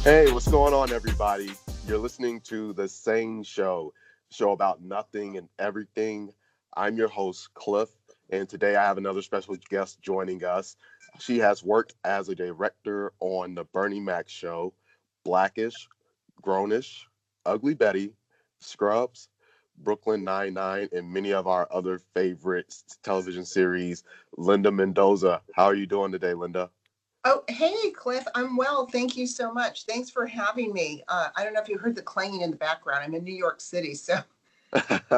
Hey, what's going on, everybody? You're listening to the SANE Show about nothing and everything. I'm your host, Cliff, and today I have another special guest joining us. She has worked as a director on The Bernie Mac Show, Blackish, Grownish, Ugly Betty, Scrubs, Brooklyn Nine-Nine, and many of our other favorite television series. Linda Mendoza, how are you doing today, Linda? Oh, hey, Cliff. I'm well. Thank you so much. Thanks for having me. I don't know if you heard the clanging in the background. I'm in New York City, so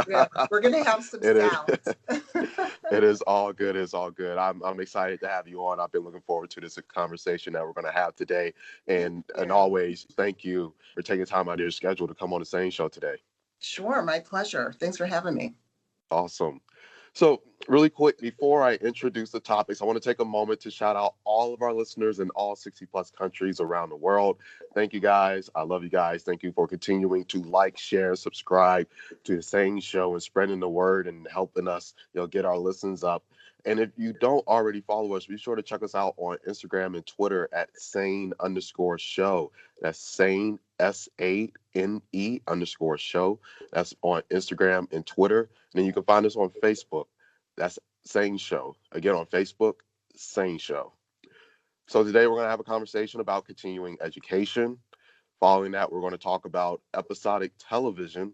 yeah, we're going to have some It is. sounds. It is all good. It's all good. I'm excited to have you on. I've been looking forward to this conversation that we're going to have today. Thank And you. always, thank you for taking time out of your schedule to come on the same show today. Sure, my pleasure. Thanks for having me. Awesome. So, really quick, before I introduce the topics, I want to take a moment to shout out all of our listeners in all 60 plus countries around the world. Thank you guys. I love you guys. Thank you for continuing to like, share, subscribe to the same show and spreading the word and helping us, get our listens up. And if you don't already follow us, be sure to check us out on Instagram and Twitter at sane_show. That's sane, SANE_show. That's on Instagram and Twitter. And then you can find us on Facebook. That's SANE Show. Again, on Facebook, SANE Show. So today we're going to have a conversation about continuing education. Following that, we're going to talk about episodic television.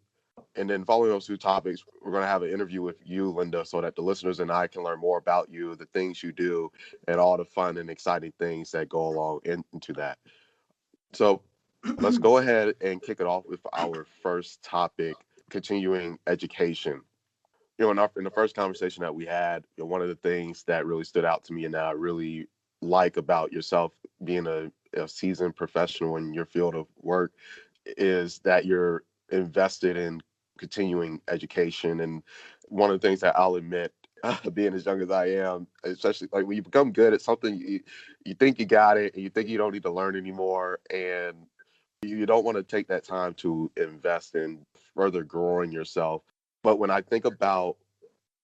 And then following those two topics, we're going to have an interview with you, Linda, so that the listeners and I can learn more about you, the things you do, and all the fun and exciting things that go along into that. So let's go ahead and kick it off with our first topic, continuing education. In the first conversation that we had, one of the things that really stood out to me and that I really like about yourself being a seasoned professional in your field of work is that you're invested in continuing education. And one of the things that I'll admit, being as young as I am, especially like when you become good at something, you think you got it and you think you don't need to learn anymore. And you don't want to take that time to invest in further growing yourself. But when I think about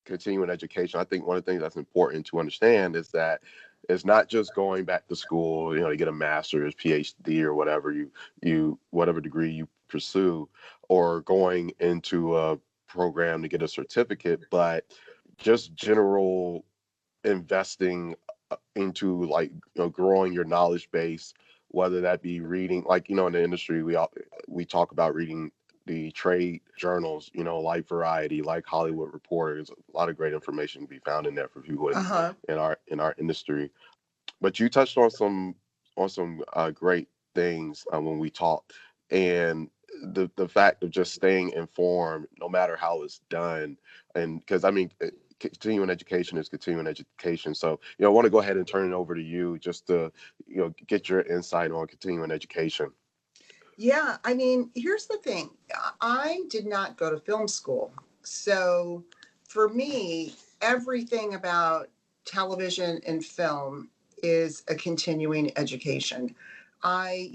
continuing education, I think one of the things that's important to understand is that it's not just going back to school, to get a master's, PhD, or whatever degree you pursue, or going into a program to get a certificate, but just general investing into like growing your knowledge base, whether that be reading, like in the industry we talk about reading the trade journals, like Variety, like Hollywood Reporter. There's a lot of great information to be found in there for people Uh-huh. in our industry. But you touched on some great things when we talked, and the fact of just staying informed, no matter how it's done, and because I mean, continuing education is continuing education. So I want to go ahead and turn it over to you just to get your insight on continuing education. Yeah, I mean, here's the thing. I did not go to film school. So for me, everything about television and film is a continuing education. I,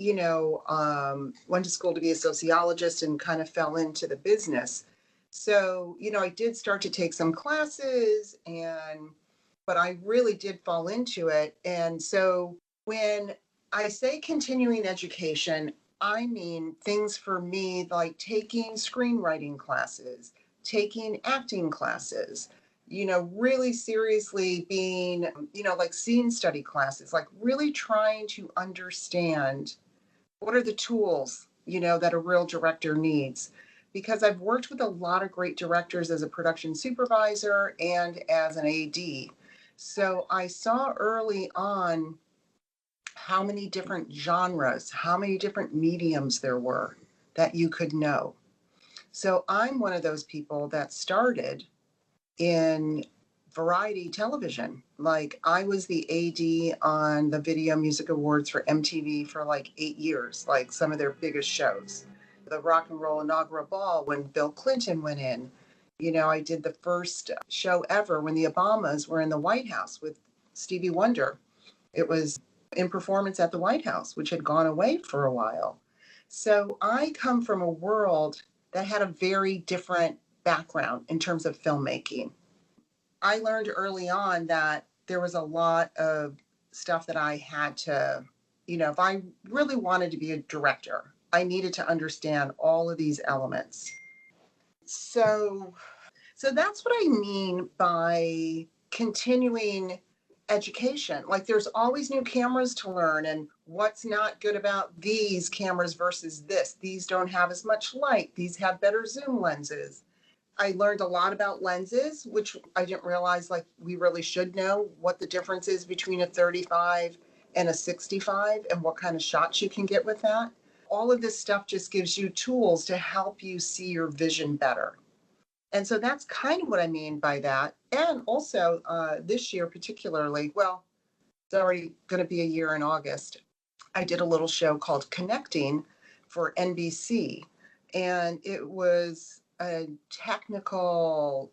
went to school to be a sociologist and kind of fell into the business. So, I did start to take some classes but I really did fall into it. And so when I say continuing education, I mean things for me like taking screenwriting classes, taking acting classes, really seriously being, like scene study classes, like really trying to understand what are the tools, that a real director needs. Because I've worked with a lot of great directors as a production supervisor and as an AD. So I saw early on how many different genres, how many different mediums there were that you could know. So I'm one of those people that started in variety television. Like I was the AD on the Video Music Awards for MTV for like 8 years, like some of their biggest shows. The Rock and Roll Inaugural Ball when Bill Clinton went in. I did the first show ever when the Obamas were in the White House with Stevie Wonder. It was in performance at the White House, which had gone away for a while. So I come from a world that had a very different background in terms of filmmaking. I learned early on that there was a lot of stuff that I had to if I really wanted to be a director, I needed to understand all of these elements. So, so that's what I mean by continuing education. Like there's always new cameras to learn and what's not good about these cameras versus this. These don't have as much light. These have better zoom lenses. I learned a lot about lenses, which I didn't realize like we really should know what the difference is between a 35 and a 65 and what kind of shots you can get with that. All of this stuff just gives you tools to help you see your vision better. And so that's kind of what I mean by that. And also this year, particularly, well, it's already going to be a year in August. I did a little show called Connecting for NBC. And it was a technical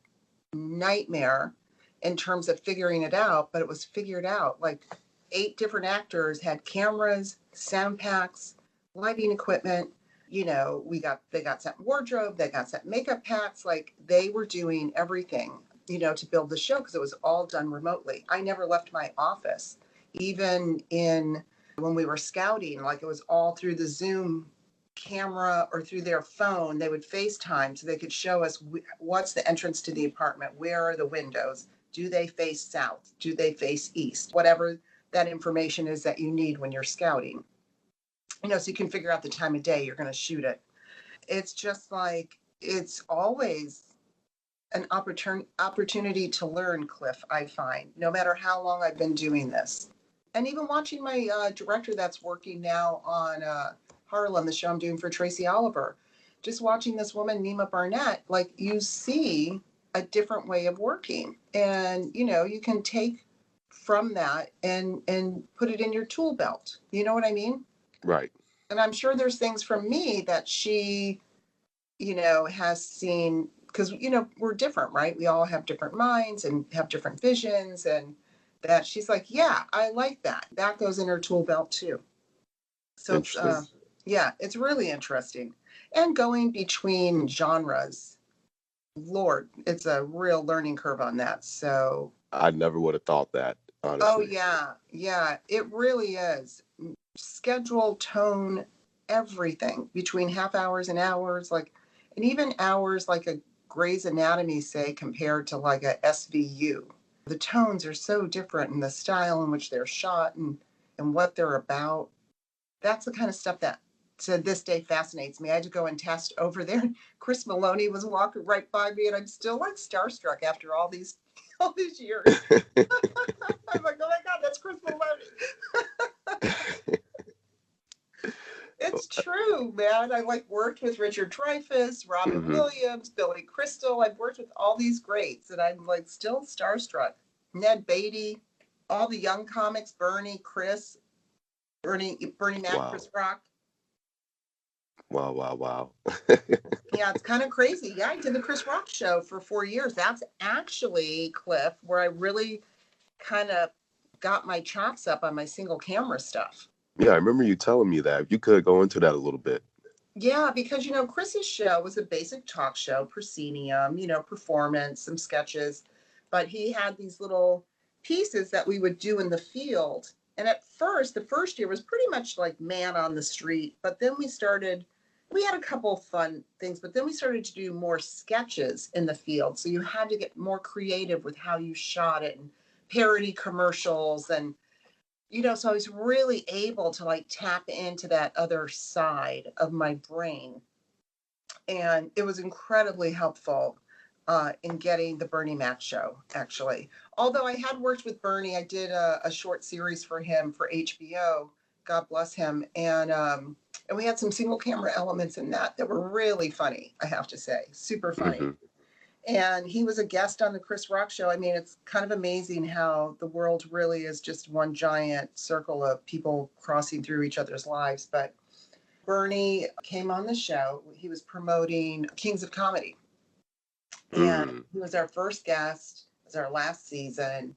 nightmare in terms of figuring it out, but it was figured out. Like 8 different actors had cameras, sound packs, lighting equipment. They got set wardrobe, they got set makeup packs. Like they were doing everything, to build the show because it was all done remotely. I never left my office, even when we were scouting. Like it was all through the Zoom camera or through their phone. They would FaceTime so they could show us what's the entrance to the apartment, where are the windows, do they face south, do they face east, whatever that information is that you need when you're scouting. So you can figure out the time of day you're going to shoot it. It's just like, it's always an opportunity to learn, Cliff, I find, no matter how long I've been doing this. And even watching my director that's working now on Harlem, the show I'm doing for Tracy Oliver, just watching this woman, Nima Barnett, like you see a different way of working. And, you can take from that and put it in your tool belt. You know what I mean? Right. And I'm sure there's things from me that she, has seen, because, we're different, right? We all have different minds and have different visions, and that she's like, yeah, I like that. That goes in her tool belt too. So it's, it's really interesting. And going between genres, Lord, it's a real learning curve on that. So I never would have thought that, honestly. oh yeah, it really is. Schedule, tone, everything between half hours and hours, like, and even hours like a Grey's Anatomy, say, compared to like a SVU. The tones are so different, and the style in which they're shot and what they're about. That's the kind of stuff that to this day fascinates me. I had to go and test over there. Chris Maloney was walking right by me, and I'm still like starstruck after all these years. I'm like, oh my God, that's Chris Maloney. It's true, man. I like worked with Richard Dreyfuss, Robin Williams, Billy Crystal. I've worked with all these greats, and I'm like still starstruck. Ned Beatty, all the young comics, Bernie Mac, Wow. Chris Rock. Wow. Yeah, it's kind of crazy. Yeah, I did the Chris Rock show for 4 years. That's actually, Cliff, where I really kind of got my chops up on my single camera stuff. Yeah, I remember you telling me that. If you could go into that a little bit. Yeah, because, Chris's show was a basic talk show, proscenium, performance, some sketches. But he had these little pieces that we would do in the field. And at first, the first year was pretty much like man on the street. But then we had a couple of fun things, but then we started to do more sketches in the field. So you had to get more creative with how you shot it and parody commercials. And, so I was really able to like tap into that other side of my brain. And it was incredibly helpful in getting the Bernie Mac show, actually. Although I had worked with Bernie, I did a short series for him for HBO. God bless him. And we had some single camera elements in that were really funny, I have to say. Super funny. And he was a guest on the Chris Rock show. I mean, it's kind of amazing how the world really is just one giant circle of people crossing through each other's lives. But Bernie came on the show. He was promoting Kings of Comedy. And he was our first guest. It was our last season.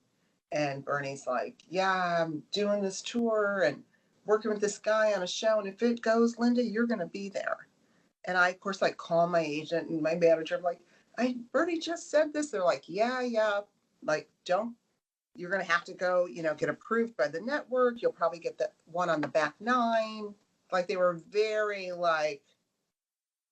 And Bernie's like, yeah, I'm doing this tour and working with this guy on a show. And if it goes, Linda, you're going to be there. And I, of course, like call my agent and my manager. I'm like, Bernie just said this. They're like, yeah. Like, don't You're going to have to go, get approved by the network. You'll probably get the one on the back nine. Like they were very like,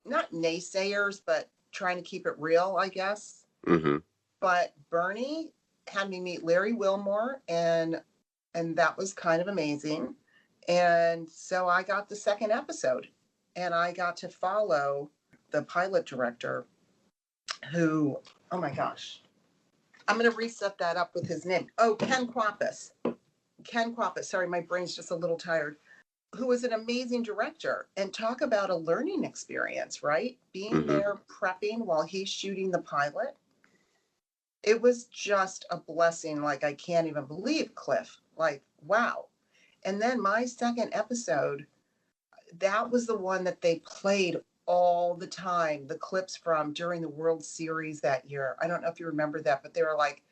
not naysayers, but trying to keep it real, I guess. Mm-hmm. But Bernie had me meet Larry Wilmore, and that was kind of amazing. And so I got the second episode, and I got to follow the pilot director who, oh my gosh, I'm going to reset that up with his name. Oh, Ken Kwapis. Ken Kwapis. Sorry, my brain's just a little tired. Who was an amazing director, and talk about a learning experience, right? Being Mm-hmm. there prepping while he's shooting the pilot. It was just a blessing. Like, I can't even believe, Cliff. Like, wow. And then my second episode, that was the one that they played all the time, the clips from during the World Series that year. I don't know if you remember that, but they were like,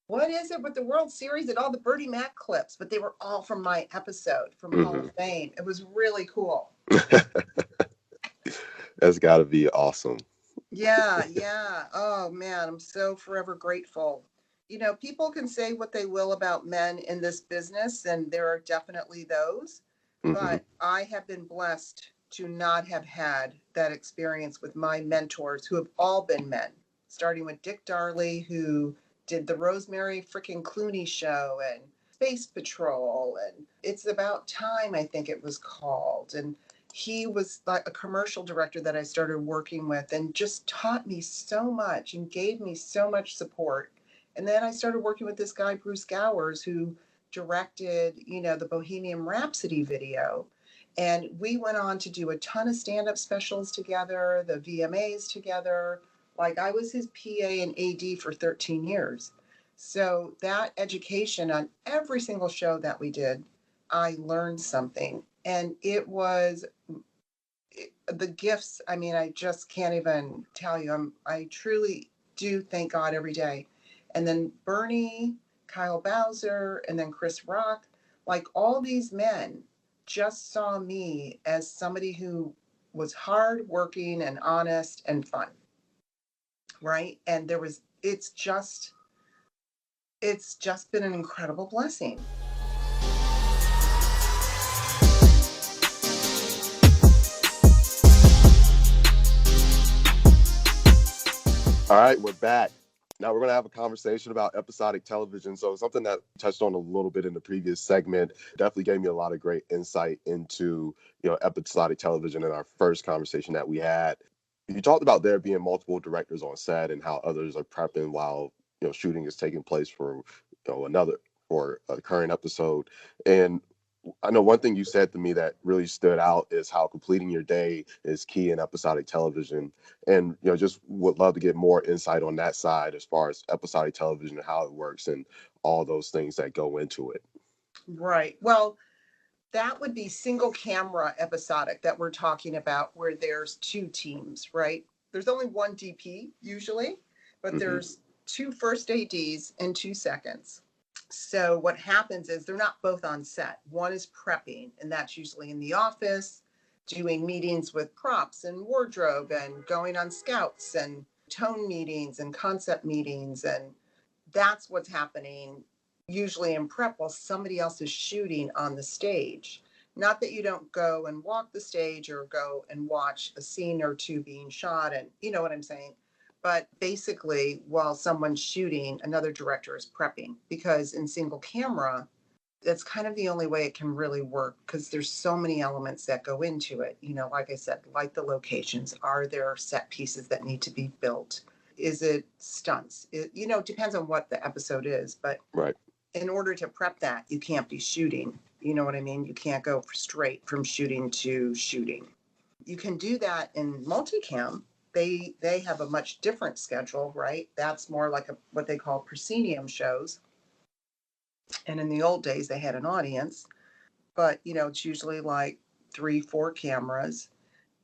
what is it with the World Series and all the Bertie Mac clips? But they were all from my episode from Hall Mm-hmm. of Fame. It was really cool. That's got to be awesome. Yeah, yeah. Oh man, I'm so forever grateful. People can say what they will about men in this business, and there are definitely those, Mm-hmm. but I have been blessed to not have had that experience with my mentors who have all been men, starting with Dick Darley, who did the Rosemary frickin' Clooney show and Space Patrol, and It's About Time, I think it was called. And he was like a commercial director that I started working with and just taught me so much and gave me so much support. And then I started working with this guy, Bruce Gowers, who directed, the Bohemian Rhapsody video. And we went on to do a ton of stand up specials together, the VMAs together. Like I was his PA and AD for 13 years. So that education on every single show that we did, I learned something. And the gifts. I mean, I just can't even tell you. I truly do thank God every day. And then Bernie, Kyle Bowser, and then Chris Rock, like all these men just saw me as somebody who was hardworking and honest and fun, right? And it's just been an incredible blessing. All right, we're back. Now we're going to have a conversation about episodic television. So something that touched on a little bit in the previous segment definitely gave me a lot of great insight into, episodic television in our first conversation that we had. You talked about there being multiple directors on set and how others are prepping while, shooting is taking place for a current episode. And I know one thing you said to me that really stood out is how completing your day is key in episodic television. And, just would love to get more insight on that side as far as episodic television and how it works and all those things that go into it. Right. Well, that would be single camera episodic that we're talking about, where there's two teams, right? There's only one DP usually, but Mm-hmm. there's two first ADs and two seconds. So what happens is they're not both on set. One is prepping, and that's usually in the office, doing meetings with props and wardrobe and going on scouts and tone meetings and concept meetings. And that's what's happening usually in prep while somebody else is shooting on the stage. Not that you don't go and walk the stage or go and watch a scene or two being shot, and you know what I'm saying. But basically, while someone's shooting, another director is prepping, because in single camera, that's kind of the only way it can really work, because there's so many elements that go into it. Like I said, like the locations. Are there set pieces that need to be built? Is it stunts? It depends on what the episode is, but Right. in order to prep that, you can't be shooting. You know what I mean? You can't go straight from shooting to shooting. You can do that in multicam. They have a much different schedule, right? That's more like what they call proscenium shows. And in the old days, they had an audience, but it's usually like 3, 4 cameras,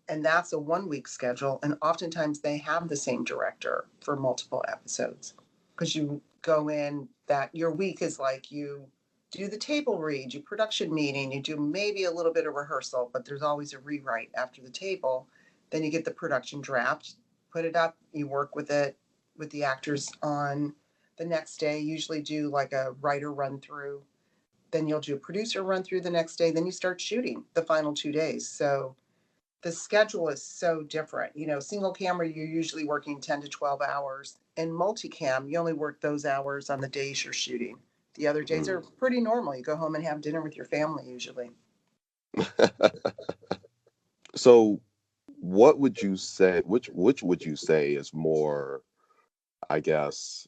and that's a 1 week schedule. And oftentimes they have the same director for multiple episodes, because you go in that your week is like, you do the table read, you production meeting, you do maybe a little bit of rehearsal, but there's always a rewrite after the table. Then you get the production draft, put it up, you work with it with the actors on the next day, usually do like a writer run through. Then you'll do a producer run through the next day. Then you start shooting the final 2 days. So the schedule is so different. Single camera, you're usually working 10 to 12 hours. In multicam, you only work those hours on the days you're shooting. The other days are pretty normal. You go home and have dinner with your family usually. So, what would you say? Which would you say is more? I guess,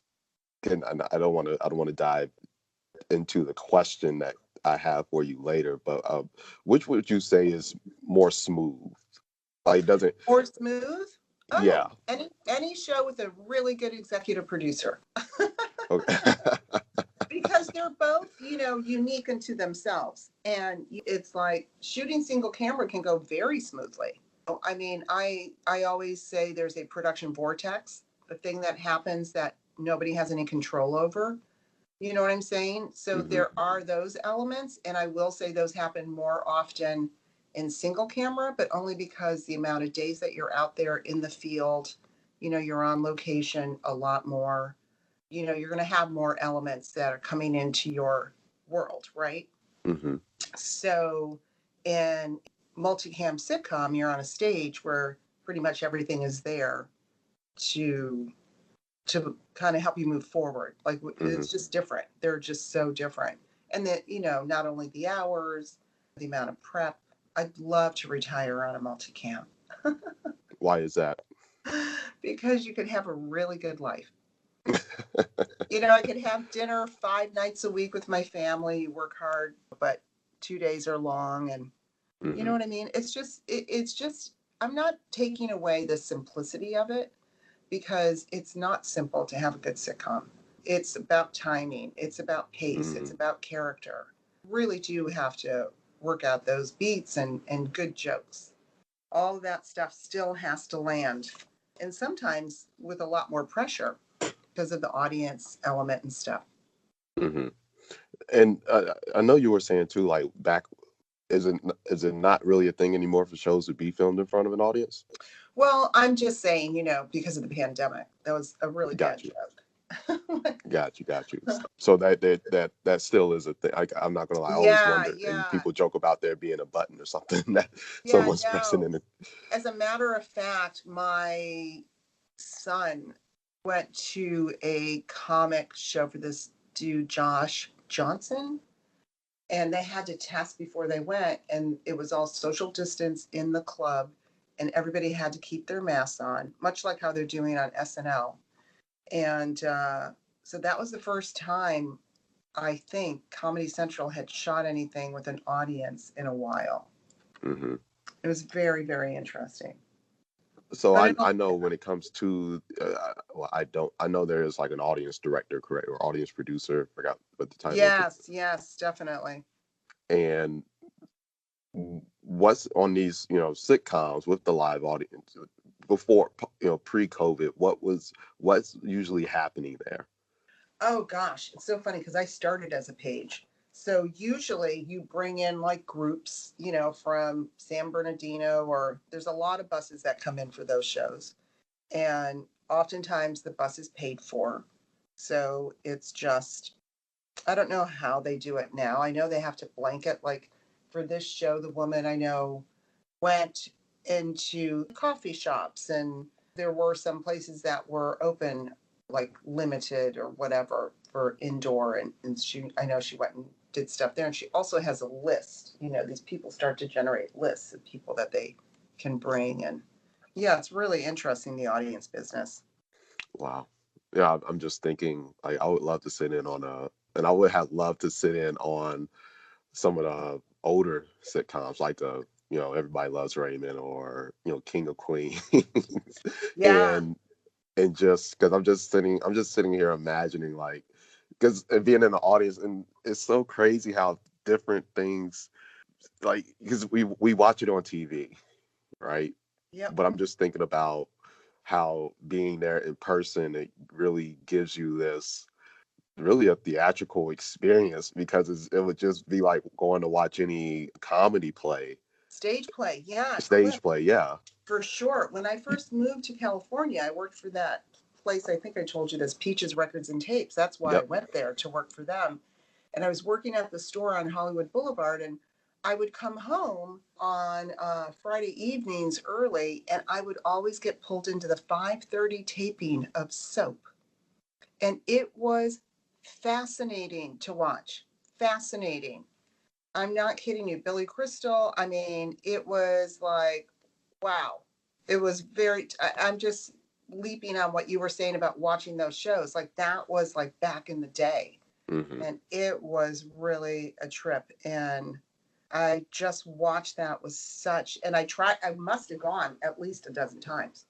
and I don't want to dive into the question that I have for you later, but which would you say is more smooth? Like, doesn't More smooth? yeah. Oh, any show with a really good executive producer. Okay. Because they're both, unique unto themselves. And it's like shooting single camera can go very smoothly. I mean, I always say there's a production vortex, the thing that happens that nobody has any control over. You know what I'm saying? So there are those elements, and I will say those happen more often in single camera, but only because the amount of days that you're out there in the field, you're on location a lot more. You're going to have more elements that are coming into your world, right? Mm-hmm. So in multicam sitcom, you're on a stage where pretty much everything is there to kind of help you move forward. Like Mm-hmm. it's just different. They're just so different. And that, not only the hours, the amount of prep. I'd love to retire on a multicam Why is that? because you could have a really good life. I could have dinner 5 nights a week with my family, work hard, but 2 days are long. And you know Mm-hmm. what I mean? It's just, I'm not taking away the simplicity of it because it's not simple to have a good sitcom. It's about timing, it's about pace, it's Mm-hmm. about character. Really do have to work out those beats and good jokes. All of that stuff still has to land. And sometimes with a lot more pressure because of the audience element and stuff. Mm-hmm. And I know you were saying too, like back, is it not really a thing anymore for shows to be filmed in front of an audience? Well, I'm just saying, because of the pandemic, that was a really bad Got you. joke. Got you. So that still is a thing. I'm not gonna lie. I always Yeah, wonder, and yeah. people joke about there being a button or something that Yeah, someone's pressing no. in it. As a matter of fact, my son went to a comic show for this dude, Josh Johnson, and they had to test before they went, and it was all social distance in the club, and everybody had to keep their masks on, much like how they're doing on SNL. And so that was the first time I think Comedy Central had shot anything with an audience in a while. Hmm. It was very, very interesting. So But I it'll, know when it comes to well, I don't, I know there is like an audience director, correct, or audience producer. Forgot what the title of it. yes, yes, definitely. And what's on these, sitcoms with the live audience before, pre-COVID? What's usually happening there? Oh gosh, it's so funny because I started as a page. So usually you bring in like groups, from San Bernardino, or there's a lot of buses that come in for those shows. And oftentimes the bus is paid for. So it's just, I don't know how they do it now. I know they have to blanket, like for this show, the woman I know went into coffee shops, and there were some places that were open, like limited or whatever for indoor. And I know she went and did stuff there. And she also has a list. These people start to generate lists of people that they can bring. And yeah, it's really interesting, the audience business. Wow. Yeah, I'm just thinking like I would love to sit in on and I would have loved to sit in on some of the older sitcoms like Everybody Loves Raymond or King of Queens, Yeah. and just because I'm just sitting here imagining like because being in the audience, and it's so crazy how different things, like because we watch it on TV, right? Yep. But I'm just thinking about how being there in person, it really gives you this really a theatrical experience because it would just be like going to watch any comedy play, Stage play. Yeah. stage play. Yeah. For sure. When I first moved to California, I worked for that place, I think I told you this, Peaches Records and Tapes. That's why I Yep. went there to work for them. And I was working at the store on Hollywood Boulevard, and I would come home on Friday evenings early, and I would always get pulled into the 5:30 taping of Soap. And it was fascinating to watch. Fascinating. I'm not kidding you. Billy Crystal, I mean, it was like, wow. It was very, I'm just leaping on what you were saying about watching those shows. Like that was like back in the day. Mm-hmm. And it was really a trip. And I just watched that with such, and I must have gone at least a dozen times.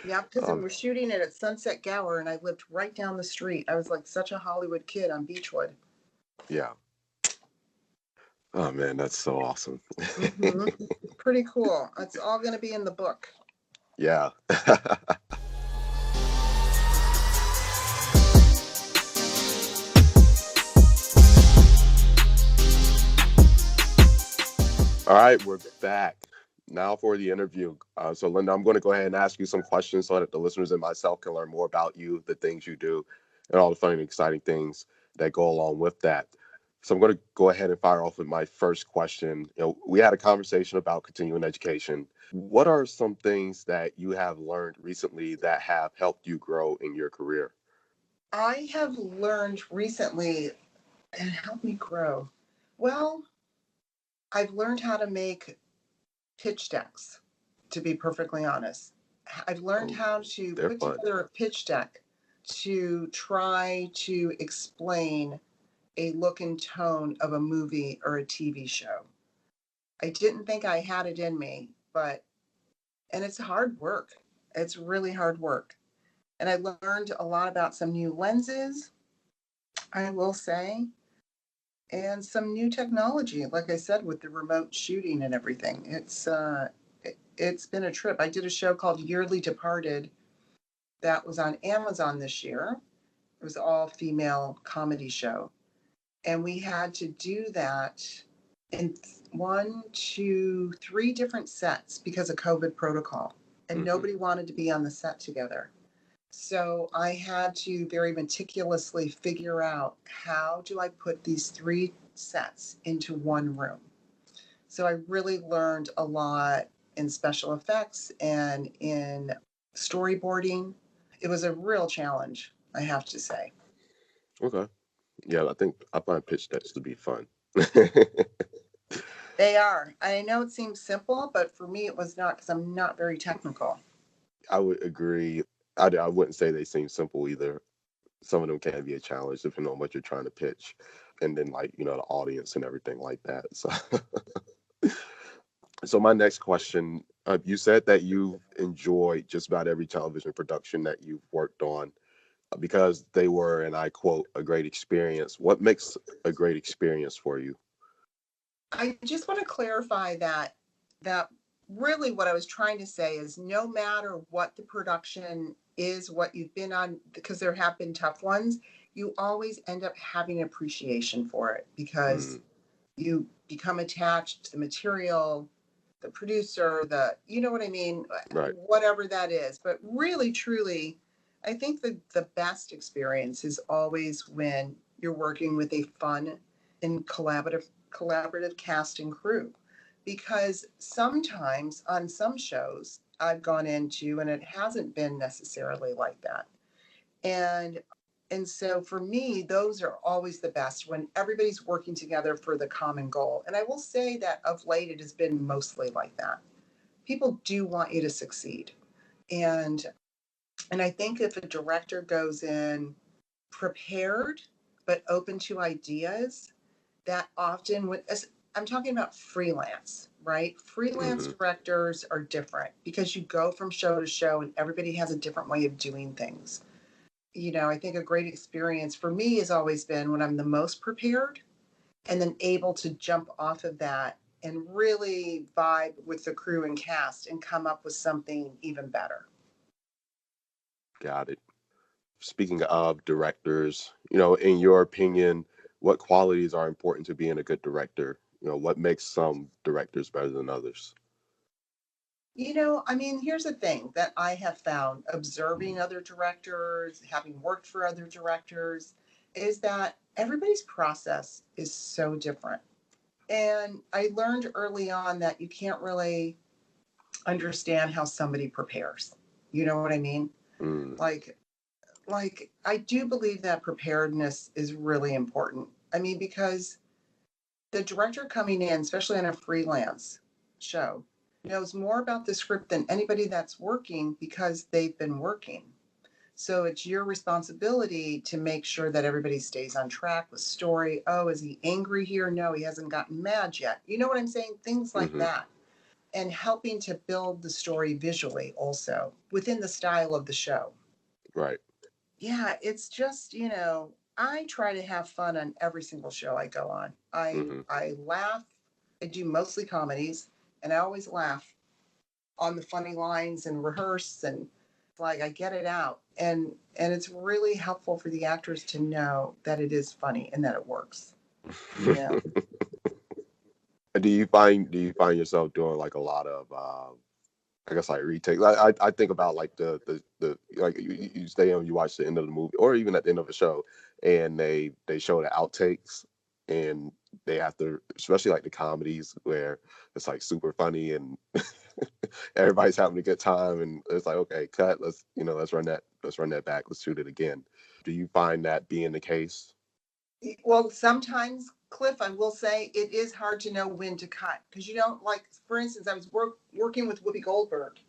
Yeah, because we were shooting it at Sunset Gower, and I lived right down the street. I was like such a Hollywood kid on Beechwood. Yeah. Oh man, that's so awesome. Mm-hmm. Pretty cool. It's all going to be in the book. Yeah. All right, we're back now for the interview. So, Linda, I'm going to go ahead and ask you some questions so that the listeners and myself can learn more about you, the things you do, and all the fun and exciting things that go along with that. So, I'm going to go ahead and fire off with my first question. We had a conversation about continuing education. What are some things that you have learned recently that have helped you grow in your career? I have learned recently and helped me grow. Well, I've learned how to make pitch decks, to be perfectly honest. I've learned Oh, how to they're put fun. together a pitch deck to try to explain a look and tone of a movie or a TV show. I didn't think I had it in me, and it's hard work. It's really hard work. And I learned a lot about some new lenses, I will say, and some new technology. Like I said, with the remote shooting and everything, it's been a trip. I did a show called Yearly Departed that was on Amazon this year. It was all female comedy show, and we had to do that in one, two, three different sets because of COVID protocol, and Mm-hmm. nobody wanted to be on the set together. So I had to very meticulously figure out how do I put these three sets into one room. So I really learned a lot in special effects and in storyboarding. It was a real challenge, I have to say. Okay. Yeah, I think I find pitch decks to be fun. They are. I know it seems simple, but for me, it was not because I'm not very technical. I would agree. I wouldn't say they seem simple either. Some of them can be a challenge depending on what you're trying to pitch, and then like the audience and everything like that. So, so my next question: you said that you've enjoyed just about every television production that you've worked on because they were, and I quote, a great experience. What makes a great experience for you? I just want to clarify that really what I was trying to say is no matter what the production is, what you've been on, because there have been tough ones, you always end up having appreciation for it because Mm, you become attached to the material, the producer, you know what I mean, right. whatever that is. But really, truly, I think the best experience is always when you're working with a fun and collaborative cast and crew. Because sometimes on some shows I've gone into and it hasn't been necessarily like that. And so for me, those are always the best when everybody's working together for the common goal. And I will say that of late, it has been mostly like that. People do want you to succeed. And I think if a director goes in prepared but open to ideas, that often when I'm talking about freelance, right? Freelance Hmm. directors are different because you go from show to show and everybody has a different way of doing things. I think a great experience for me has always been when I'm the most prepared and then able to jump off of that and really vibe with the crew and cast and come up with something even better. Got it. Speaking of directors, in your opinion, what qualities are important to being a good director? What makes some directors better than others? I mean, here's the thing that I have found observing other directors, having worked for other directors, is that everybody's process is so different. And I learned early on that you can't really understand how somebody prepares. You know what I mean? Mm, Like, like I do believe that preparedness is really important. I mean, because the director coming in, especially on a freelance show, knows more about the script than anybody that's working because they've been working. So it's your responsibility to make sure that everybody stays on track with story. Oh, is he angry here? No, he hasn't gotten mad yet. You know what I'm saying? Things like mm-hmm. that. And helping to build the story visually also within the style of the show. Right. Yeah, it's just, I try to have fun on every single show I go on. I Mm-hmm. I laugh. I do mostly comedies, and I always laugh on the funny lines and rehearse, and like I get it out. And it's really helpful for the actors to know that it is funny and that it works. You know. Do you find yourself doing like a lot of I guess like retake? I think about like the like you stay on, you watch the end of the movie or even at the end of a show, and they show the outtakes, and they have to, especially like the comedies where it's like super funny and everybody's having a good time, and it's like, okay, cut, let's run that back, let's shoot it again. Do you find that being the case? Well, sometimes, Cliff, I will say it is hard to know when to cut because you don't like. For instance, I was working with Whoopi Goldberg,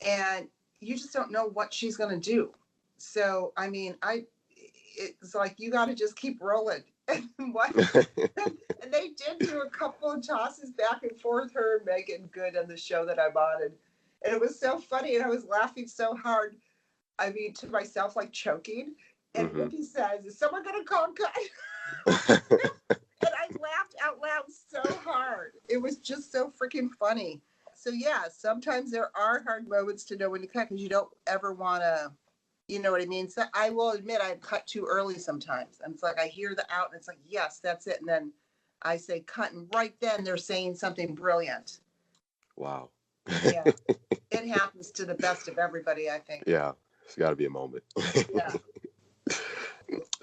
and you just don't know what she's going to do. So, I mean, it's like you got to just keep rolling. And what? And they did do a couple of tosses back and forth, her and Megan Good on the show that I'm on, and it was so funny, and I was laughing so hard. I mean, to myself, like choking. And Hmm. Whoopi says, "Is someone going to call cut?" And I laughed out loud so hard. It was just so freaking funny. So yeah, sometimes there are hard moments to know when to cut because you don't ever want to, you know what I mean? So I will admit I've cut too early sometimes. And it's like I hear the out and it's like, yes, that's it. And then I say cut, and right then they're saying something brilliant. Wow. Yeah. It happens to the best of everybody, I think. Yeah, it's got to be a moment. Yeah.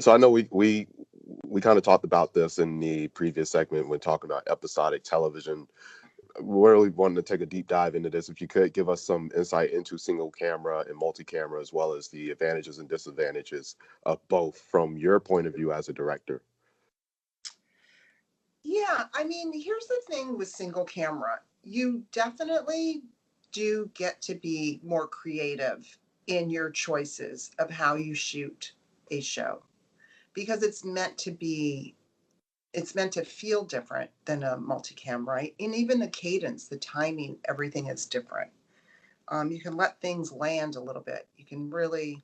So I know we kind of talked about this in the previous segment when talking about episodic television. We really wanted to take a deep dive into this. If you could give us some insight into single camera and multi-camera, as well as the advantages and disadvantages of both from your point of view as a director. Yeah. I mean, here's the thing with single camera. You definitely do get to be more creative in your choices of how you shoot a show because it's meant to feel different than a multicam, right? And even the cadence, the timing, everything is different. You can let things land a little bit. You can really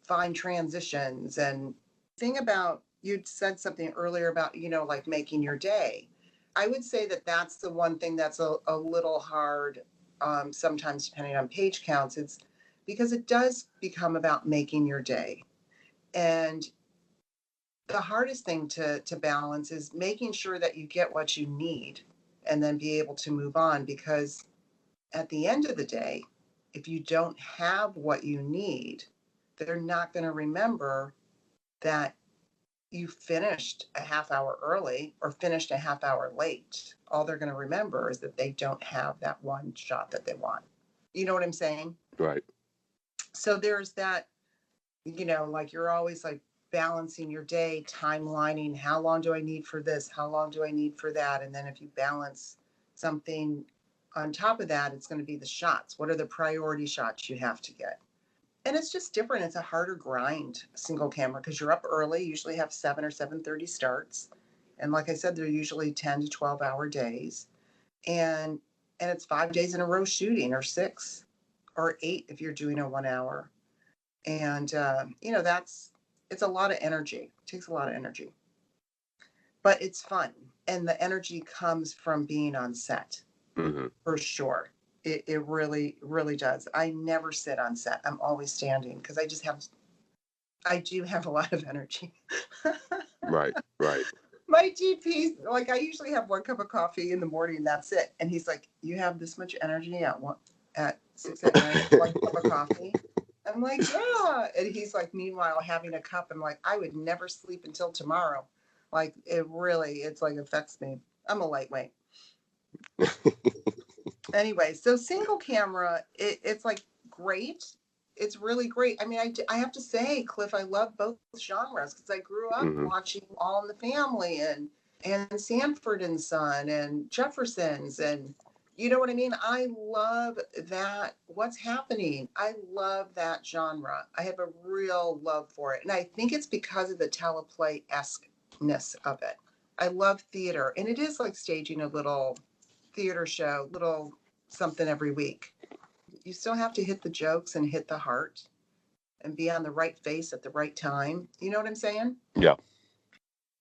find transitions. And thing about, you'd said something earlier about, like making your day. I would say that that's the one thing that's a little hard sometimes, depending on page counts. It's because it does become about making your day. And the hardest thing to balance is making sure that you get what you need and then be able to move on, because at the end of the day, if you don't have what you need, they're not going to remember that you finished a half hour early or finished a half hour late. All they're going to remember is that they don't have that one shot that they want. You know what I'm saying? Right. So there's that, like you're always like balancing your day, timelining, how long do I need for this? How long do I need for that? And then if you balance something on top of that, it's going to be the shots. What are the priority shots you have to get? And it's just different. It's a harder grind, single camera, because you're up early, usually have 7 or 7:30 starts. And like I said, they're usually 10 to 12-hour days. And it's 5 days in a row shooting, or 6 or 8 if you're doing a 1 hour. And it's a lot of energy. It takes a lot of energy, but it's fun, and the energy comes from being on set, Hmm. for sure. It really really does. I never sit on set. I'm always standing because I do have a lot of energy. Right. Right. My GP, like, I usually have one cup of coffee in the morning and that's it. And he's like, you have this much energy at 6 at night for like a cup of coffee? I'm like, yeah. And he's like, meanwhile, having a cup, I'm like, I would never sleep until tomorrow. Like, it's like affects me. I'm a lightweight. Anyway, so single camera, it's like great. It's really great. I mean, I have to say, Cliff, I love both genres because I grew up Hmm. watching All in the Family and Sanford and Son and Jeffersons and you know what I mean? I love that. What's happening? I love that genre. I have a real love for it. And I think it's because of the teleplay-esque-ness of it. I love theater. And it is like staging a little theater show, little something every week. You still have to hit the jokes and hit the heart and be on the right face at the right time. You know what I'm saying? Yeah,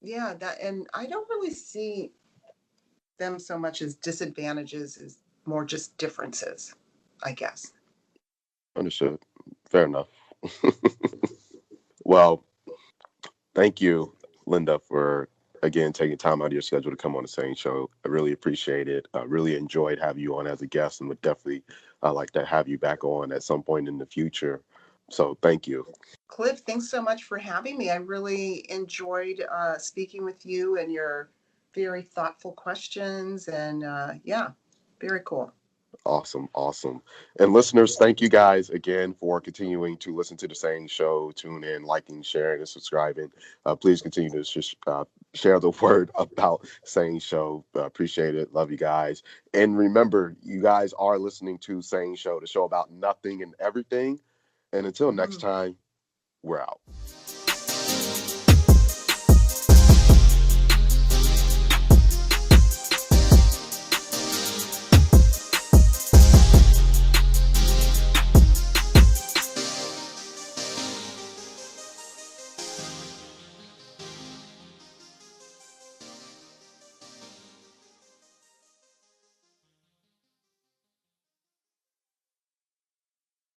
Yeah, that and I don't really see them so much as disadvantages as more just differences, I guess. understood. Fair enough. Well, thank you, Linda, for again taking time out of your schedule to come on the SANE Show. I really appreciate it. I really enjoyed having you on as a guest, and would definitely like to have you back on at some point in the future. So, thank you. Cliff, thanks so much for having me. I really enjoyed speaking with you and your very thoughtful questions. And yeah, very cool. Awesome, awesome. And listeners, thank you guys again for continuing to listen to the SANE Show. Tune in, liking, sharing, and subscribing. Please continue to just share the word about SANE Show. Appreciate it. Love you guys. And remember, you guys are listening to SANE Show, the show about nothing and everything. And until next Mm. time, we're out.